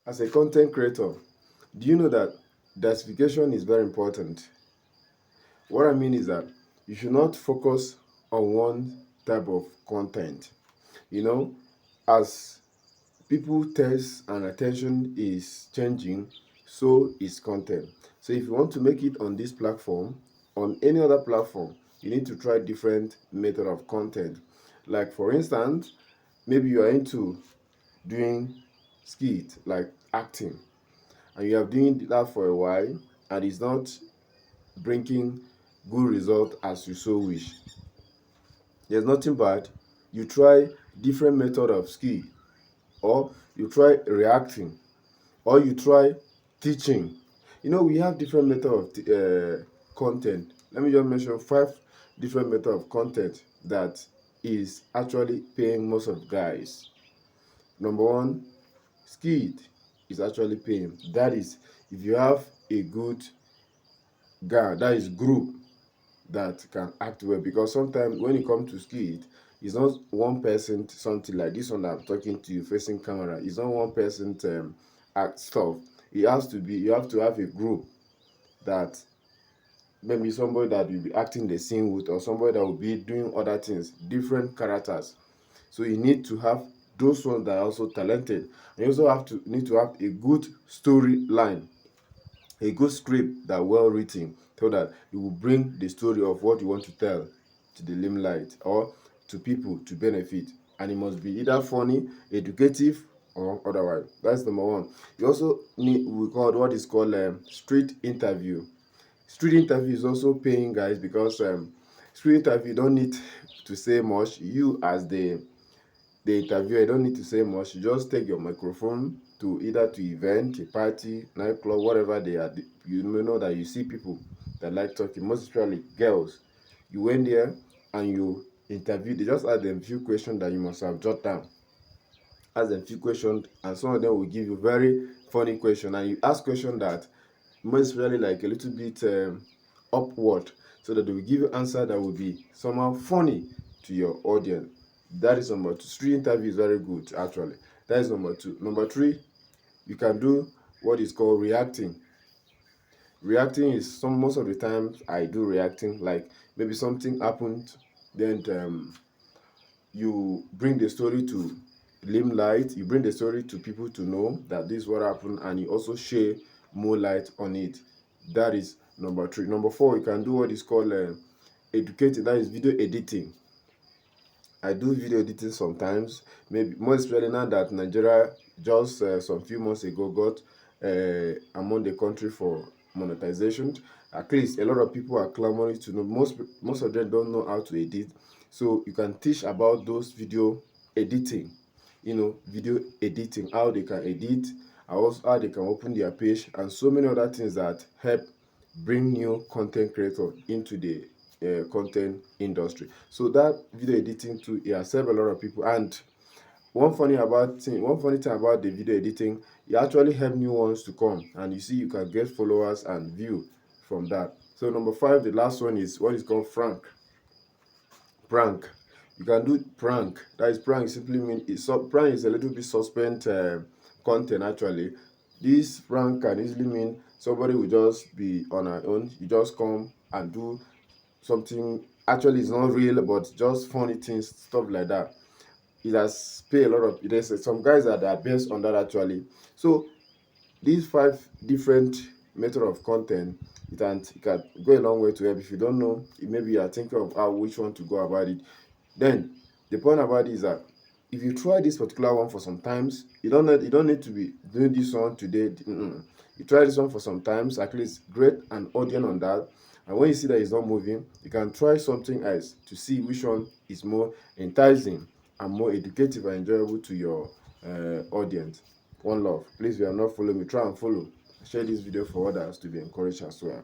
As a content creator, do you know that diversification is very important? What I mean is that you should not focus on one type of content. You know, as people taste and attention is changing, so is content. So if you want to make it on this platform, on any other platform, you need to try different method of content. Like for instance, maybe you are into doing skit, like acting, and you have doing that for a while and it's not bringing good result as you so wish. There's nothing bad. You try different method of skill, or you try reacting, or you try teaching. We have different method of content. Let me just mention 5 different method of content that is actually paying most of guys. Number one, skit is actually paying. That is, if you have a good guy, that is group that can act well, because sometimes when it comes to skit, it's not one person something like this one that I'm talking to you facing camera. It's not one person act stuff. It has to be, you have to have a group that maybe somebody that will be acting the scene with, or somebody that will be doing other things, different characters. So you need to have those ones that are also talented. And you also need to have a good storyline, a good script that well written, so that you will bring the story of what you want to tell to the limelight, or to people to benefit. And it must be either funny, educative, or otherwise. That's number one. You also need, we call what is called street interview. Street interview is also paying, guys, because street interview don't need to say much. You as the interviewer, you don't need to say much. You just take your microphone to either to event, a party, nightclub, whatever they are. You may know that you see people that like talking, most especially girls. You went there and you interview. They just ask them few questions that you must have jot down. Ask them few questions, and some of them will give you very funny question. And you ask question that most especially like a little bit upward, so that they will give you answer that will be somehow funny to your audience. That is number two. Street interview is very good, actually. That is number two. Number three, you can do what is called reacting. Reacting is most of the times I do reacting, like maybe something happened, then you bring the story to limelight, you bring the story to people to know that this is what happened, and you also share more light on it. That is number three. Number four, you can do what is called educating, that is video editing. I do video editing sometimes, maybe more especially now that Nigeria just some few months ago got among the country for monetization. At least a lot of people are clamoring to know. Most of them don't know how to edit, so you can teach about those video editing. Video editing, how they can edit, and also how they can open their page, and so many other things that help bring new content creator into the content industry. So that video editing too, it has helped a lot of people. And one funny thing about the video editing, it actually help new ones to come, and you see you can get followers and view from that. So number five, the last one, is what is called prank. You can do prank. That is, prank simply mean prank is a little bit suspend content. Actually, this prank can easily mean somebody will just be on her own, you just come and do something, actually it's not real, but just funny things, stuff like that. It has paid a lot of, there's some guys that are based on that, actually. So these 5 different method of content, it can go a long way to help. If you don't know, maybe you are thinking of how which one to go about it. Then the point about it is that if you try this particular one for some times, you don't need to be doing this one today. You try this one for some times, at least create an audience on that. And when you see that it's not moving, you can try something else to see which one is more enticing and more educative and enjoyable to your audience. One love. Please, if you are not following me, try and follow. Share this video for others to be encouraged as well.